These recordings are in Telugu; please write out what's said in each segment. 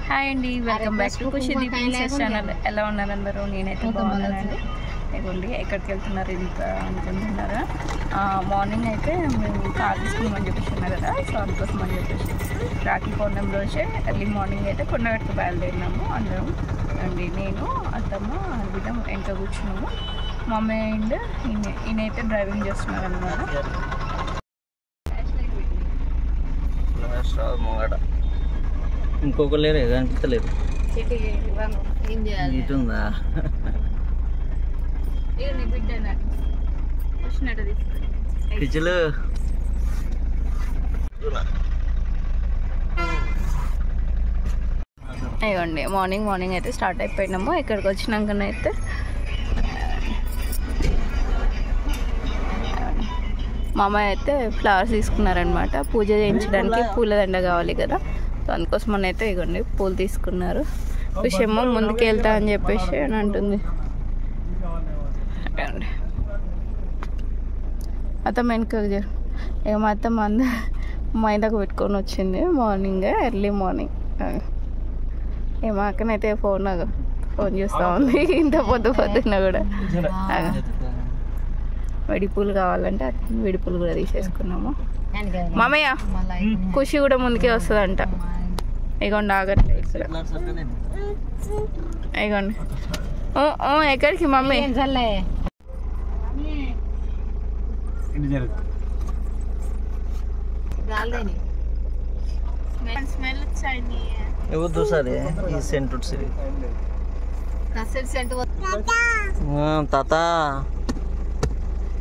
హాయ్ అండి, welcome back to Khushideep channel. ఎలా ఉన్నారు అందరూ? నేనైతే బాగున్నానండి. ఇదిగోండి ఎక్కడికి వెళ్తున్నారు ఇంత అనుకుంటున్నారా? మార్నింగ్ అయితే మేము కార్ తీసుకున్నామని చెప్పేసి ఉన్నారు కదా, సో అందుకోసం అని చెప్పేసి రాఖీ పౌర్ణమి రోజే ఎర్లీ మార్నింగ్ అయితే కొండగట్టుకు బయలుదేరినాము అందరం అండి. నేను అత్తమ్మ విధం వెంట కూర్చున్నాము. మా మమ్మీ అండ్ ఈయనైతే డ్రైవింగ్ చేస్తున్నారు అన్నమాట. ఇంకొక లేరు కనిపించలేదు. ఇటుందా కిచెలు అయ్యండి. మార్నింగ్ అయితే స్టార్ట్ అయిపోయినాము. ఇక్కడికి వచ్చినాకనైతే మా అమ్మాయి అయితే ఫ్లవర్స్ తీసుకున్నారనమాట. పూజ చేయించడానికి పూలదండ కావాలి కదా, సో అందుకోసం మన అయితే ఇవ్వండి పూలు తీసుకున్నారు. విషయమో ముందుకు వెళ్తా అని చెప్పేసి అని అంటుంది. అత్తమ్మ వెనుక ఇక మా అత్తమ్మ మా ఇందాక పెట్టుకొని వచ్చింది మార్నింగ్, ఎర్లీ మార్నింగ్. మా అక్కనైతే ఫోన్ చూస్తూ ఉంది ఇంత పొద్దున్న కూడా. వెడి పూలు కావాలంటే వెడి పూలు కూడా తీసేసుకున్నాము. మామయ్య ఖుషి కూడా ముందుకే వస్తుందంట. ఇగోండి ఆగట్లే ఇక్కడ. ఇగోండి ఎక్కడికి మమ్మీ? తాత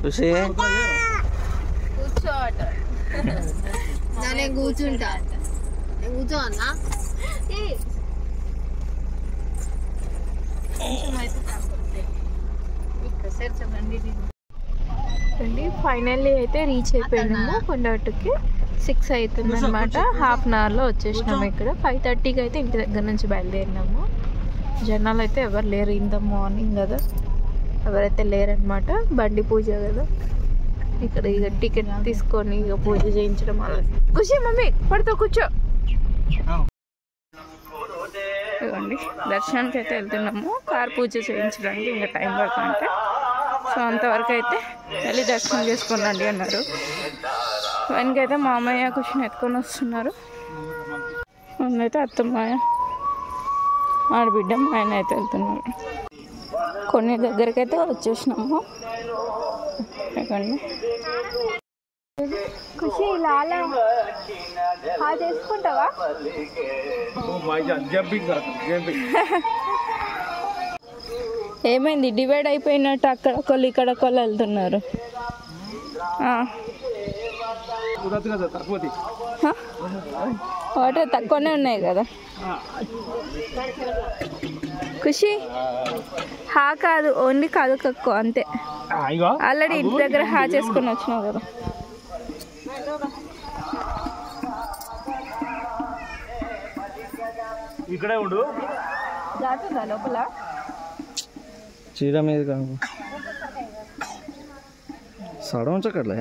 చూసి కూర్చుంటా కూర్చో అన్నా. ఫైనల్లీ అయితే రీచ్ అయిపోయినాము కొండగట్టుకి. 6 అవుతుంది అనమాట. హాఫ్ అన్ అవర్లో వచ్చేసినాము ఇక్కడ. 5:30కి అయితే ఇంటి దగ్గర నుంచి బయలుదేరినాము. జనాలు అయితే ఎవరు లేరు, ఇంత మార్నింగ్ కదా, ఎవరైతే లేరనమాట. బండి పూజ కదా ఇక్కడ. ఇక టికెట్ తీసుకొని ఇక పూజ చేయించడం అలా. ఖుషి మమ్మీ పడుతూ కూర్చో. ఇవ్వండి దర్శనానికి అయితే వెళ్తున్నాము. కార్ పూజ చేయించడానికి ఇంకా టైం పడుతుంటే, సో అంతవరకు అయితే వెళ్ళి దర్శనం చేసుకోండి అన్నారు. వెనకైతే మా అమ్మయ్య ఖుషిని ఎత్తుకొని వస్తున్నారు. ముందైతే అత్తమ్మాయ ఆడబిడ్డ మా ఆయన అయితే వెళ్తున్నారు. కొన్ని దగ్గరికి అయితే వచ్చేసినాము. ఖుషి లాలా చేసుకుంటావా? ఏమైంది? డివైడ్ అయిపోయినట్టు అక్కడ ఒకళ్ళు ఇక్కడ ఒకళ్ళు వెళ్తున్నారు. వాటర్ తక్కువనే ఉన్నాయి కదా. ఖుషి హా కాదు, ఓన్లీ కాదు కక్కు అంతే. ఆల్రెడీ ఇంటి దగ్గర హా చేసుకొని వచ్చినావు కదా. ఇక్కడే ఉండు. దాటుదా లోపల? చీర మీద కాదు సడ ఉంచకట్లే.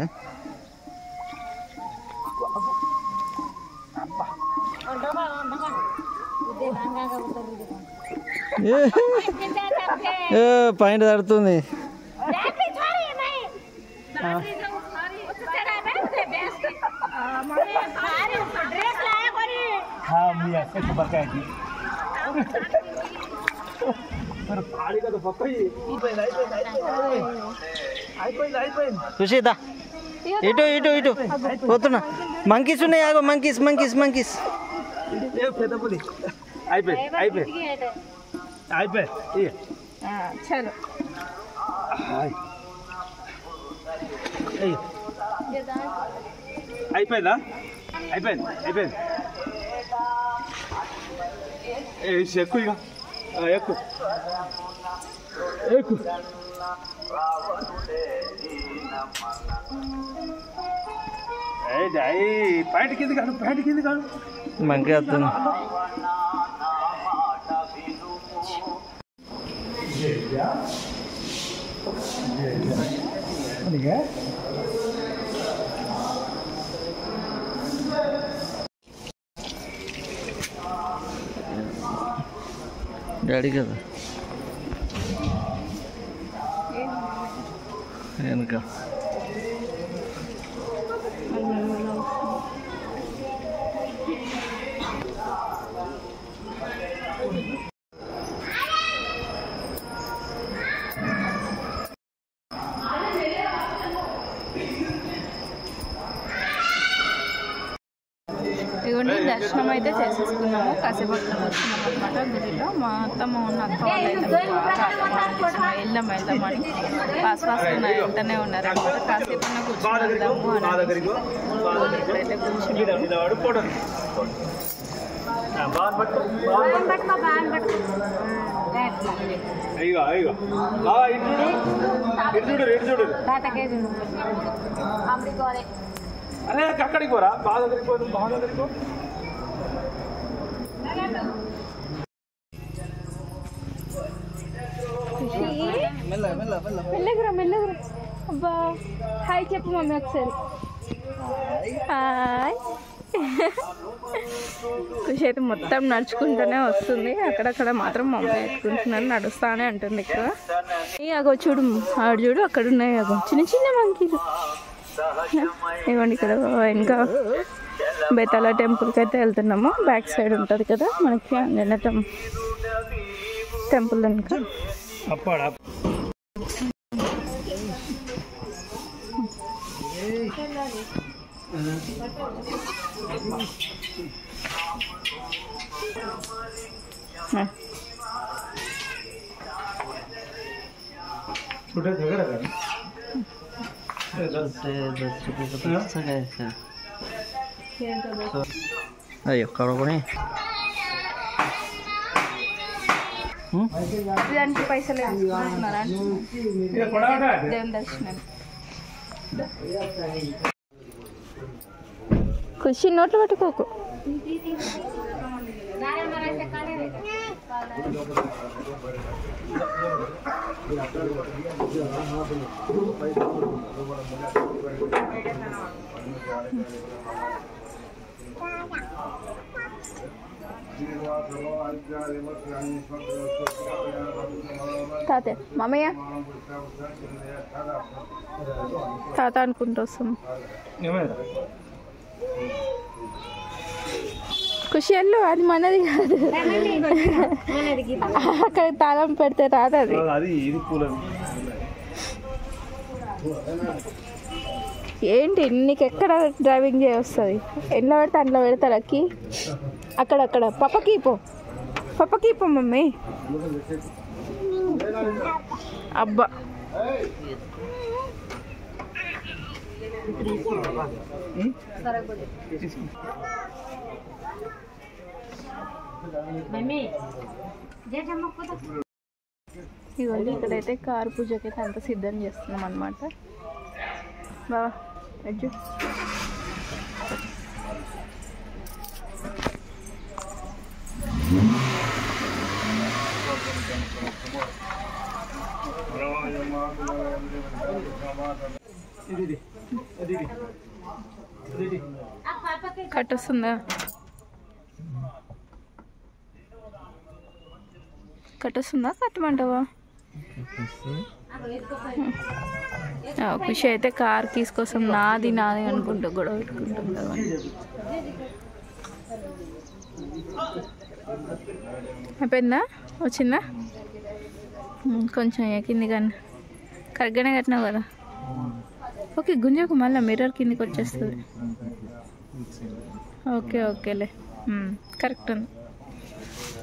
పైన తడుతుంది. చూసేదా ఇటు ఇటు ఇటు పోతున్నా. మంకీస్ ఉన్నాయి, ఆగో మంకీస్ మంకీస్ మంకీస్. అయిపోయిందా? అయిపోయింది. ఎక్కువ ఇక ఎక్కువ ఎక్కువ. ప్యాంట్ కింది కాదు మంకి వస్తుంది. డాడీ కదా వెనుక ఇవన్నీ దర్శనం అయితే చేసేసుకున్నాము. కాసేపు అట్లా కూర్చున్నాం అనమాట గుడిలో. మా అత్తమ్మ ఉన్న అక్క వాళ్ళు అయితే వెళ్దామని ఫాస్ట్ వెంటనే ఉన్నారు అనమాట. కాసేపు కూర్చున్నాము అని ఇక్కడైతే కూర్చున్నాము. అరే అక్కడికి పోరా, బాగా దగ్గరికి పో, బాగా దగ్గరికి పో. మెల్లగురా మెల్లగురా. అబ్బా హాయ్ చెప్పు మమ్మీ ఒకసారి. హాయ్. ఖుషి అయితే మొత్తం నడుచుకుంటూనే వస్తుంది. అక్కడక్కడ మాత్రం మమ్మీ ఎత్తుకుంటున్నాను, నడుస్తానే అంటుంది. ఇక్కడ అగో చూడు, ఆడు చూడు అక్కడ ఉన్నాయి అగో చిన్న చిన్న మంకీలు. ఇవ్వండి ఇక్కడ ఇంకా బేతాళ టెంపుల్కి అయితే వెళ్తున్నాము. బ్యాక్ సైడ్ ఉంటుంది కదా మనకి ఆంజనేయ టెంపుల్ ఇంకా. అయ్యో కడగని దానికి పైసలు వేసుకుంటున్నారా దేవుని దర్శనం. ఖుషి నోట్లు పట్టుకోకు. తాత మామయ్య తాత అనుకుంటూ వస్తాం. ఖుషి వెళ్ళు, అది మనది కాదు. అక్కడ తాళం పెడితే రాదు అది. ఏంటి నీకు ఎక్కడ డ్రైవింగ్ చేయొస్తుంది? ఎట్లా పెడితే అట్లా పెడతారు అక్కి. అక్కడక్కడ పప్పకి పో, పప్పకి పో మమ్మీ. అబ్బా ఇవన్నీ ఇక్కడైతే కారు పూజకి అయితే అంత సిద్ధం చేస్తున్నాం అన్నమాట. బావా వెజ్జు కట్టొస్తుందా? కట్టొస్తుందా కట్టమంటావా? ఖుషి అయితే కార్ కీస్ కోసం నాది నాది అనుకుంటూ గొడవ పెట్టుకుంటుందా. అయిపోయిందా? వచ్చిందా? కొంచెం కింది కానీ కరెక్ట్గానే కట్టినావు కదా. ఓకే గుంజకు మళ్ళీ మిర్రర్ కిందికి వచ్చేస్తుంది. ఓకే ఓకేలే కరెక్ట్ ఉంది.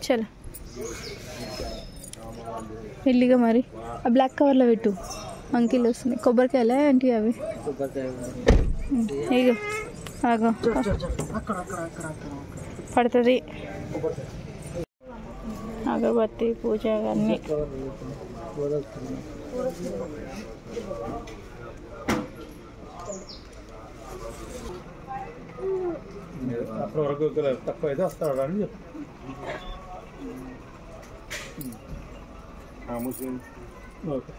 చలో మెల్లిగా మరి. ఆ బ్లాక్ కవర్లో పెట్టు, మంకీలు వస్తున్నాయి. కొబ్బరికాయలే ఏంటి అవి? ఇగో ఆగో పడుతుంది. అగరబత్తి పూజ అన్నీ. అప్పటి వరకు తక్కువ అయితే వస్తాడు అని చెప్పు. ముస్లిం ఓకే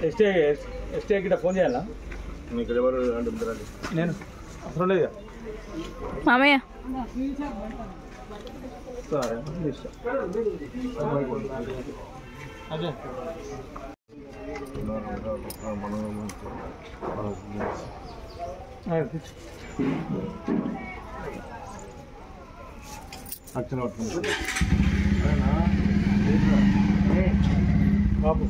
ఎస్టే గిట్ట ఫోన్ చేయాలా మీకు ఎవరు అంటే నేను అవసరం లేదు మామయ్య సరే అదే అచ్చన పట్టుకుంటా బాబు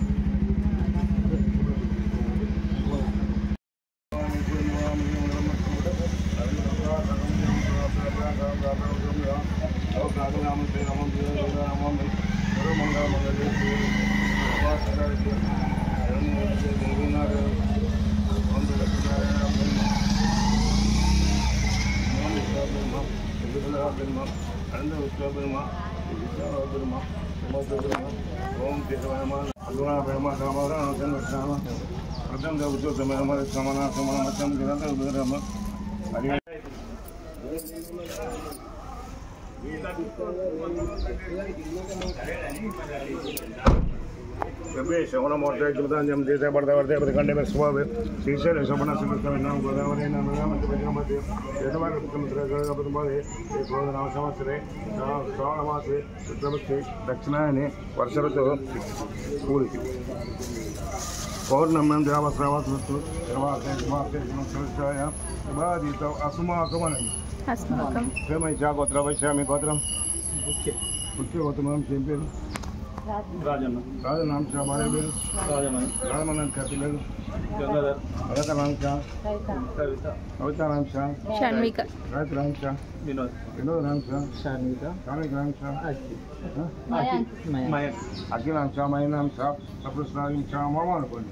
श्रवण मोर्चा देते बढ़ते बढ़ते कंडे में स्वभाव शीर्षे शोभना नाम गोदावरी नाम संवत्सरे श्रावण मासे शुक्लपक्षे दक्षिणायने वर्ष ऋतु पूर्ति पौर्णम्यं देवस्रावस्तु सर्वाधित अस्माकमनम् प्रेमैषा गोत्र वैश्यामि गोत्रं मुख्य गोत्रं రాజన్న రాజనాంశ భార్య పేరు రాజమణి రాజమణి ఖాతి పేరు గంగాధర్ భరతనాంశ కవిత కవితానాంశ షణ్విక గాయత్రాంశ వినోద్ వినోదనాంశ షాన్విక షాన్వికాంశ మయక్ అఖిలాంశ మయనాంశ సకృష్ణాంశ మామ అనుకోండి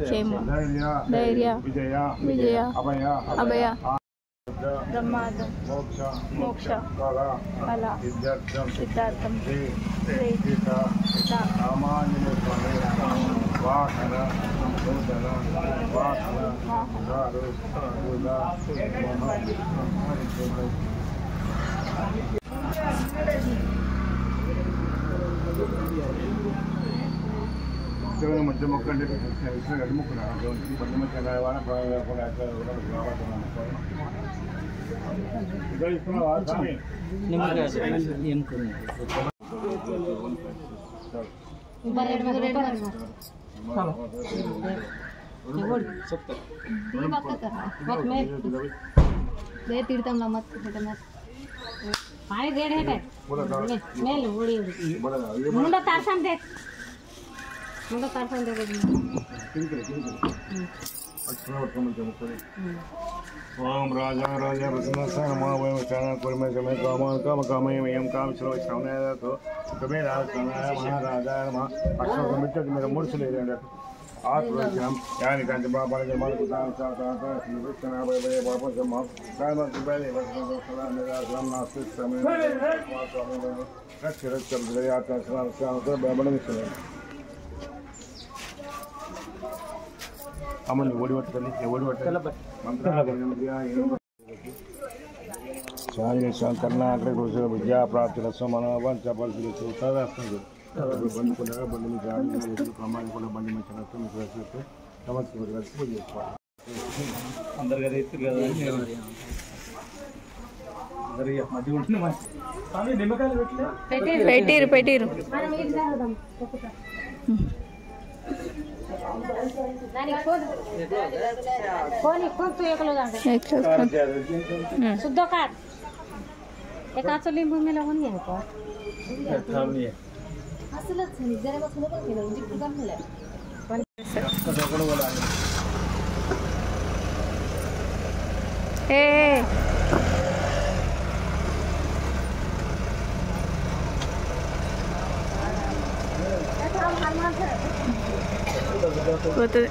క్షేమ ధైర్య విజయ అభయ బ్రహ్మాదం మోక్ష ఫల సిద్ధార్థం వాసన నూతన వాసన మధ్య మొక్కండి మొక్కలు మధ్య మధ్య तीर्थम मत पानी रेड है मेल उड़ी मुंडा तारसन दे ओम राजा राजा प्रसन्न वयम कुर्मे समय काम काम कामयम काम चलो श्रवण तो तुम्हें महाराजा अक्षर मेरे मूर्छ ले आत्मरक्षणं यानि कांच बाबा जमाल कुतां चाता निवृत्तना भय बाबा जमाल कायम दुबैले वसना निराश्रम नास्ति समय रक्ष रक्ष जयाता स्नान तो बाबा मिशन अमन ओडी वट्टली मंत्र स्वामी शंकरना गुरु विद्या प्राप्ति रसमन वंच बल सदा बंद को बंद में जाने प्रमाण को बंद में चला तो मित्र से समझ के बदला को ये अंदर गए इतने गए अंदर ये मध्य उठने में सामने निमकाल बैठले पेटीर మనం ఇది చేద్దాం कोणी कोण तू एकलो जाते शुद्ध काट एकाचं लिंबू मी लावून घे का असलच नाही जरा बसलं पण केलं म्हणजे पुढं झालं ए పోతుంది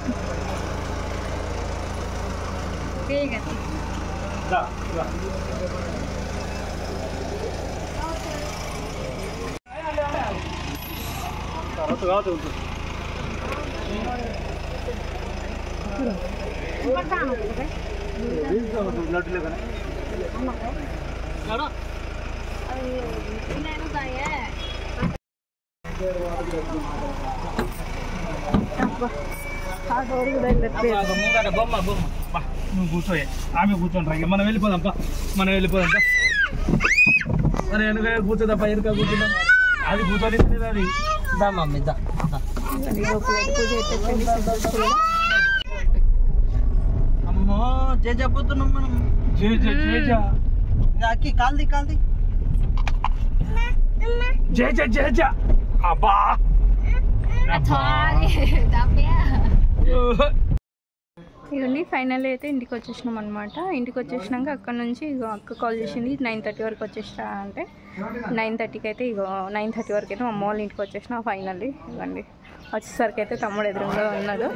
బొమ్మ బొమ్మ బా నువ్వు కూర్చోయే ఆమె కూర్చోండి ఇక మనం వెళ్ళిపోదాం పా మనం వెళ్ళిపోదాం పా మనం వెనుక కూర్చోదాం ఎనుక కూర్చుందాం అది కూర్చోలేదు అది దా మమ్మీ దా అమ్మో చేపోతున్నాం మనం అక్కి కాల్ది కాల్ది జేజా అబ్బా ఇవన్నీ ఫైనల్ అయితే ఇంటికి వచ్చేసినాం అనమాట. ఇంటికి వచ్చేసినాక అక్కడ నుంచి ఇగో అక్క కాల్ చేసింది 9:30 వరకు వచ్చేసినా అంటే 9:30కి అయితే ఇగో 9:30 వరకు అయితే మా అమ్మ వాళ్ళ ఇంటికి వచ్చేసిన ఫైనల్లీ. ఇవ్వండి వచ్చేసరికి అయితే తమ్ముడు ఎదురుగా ఉన్నాడు.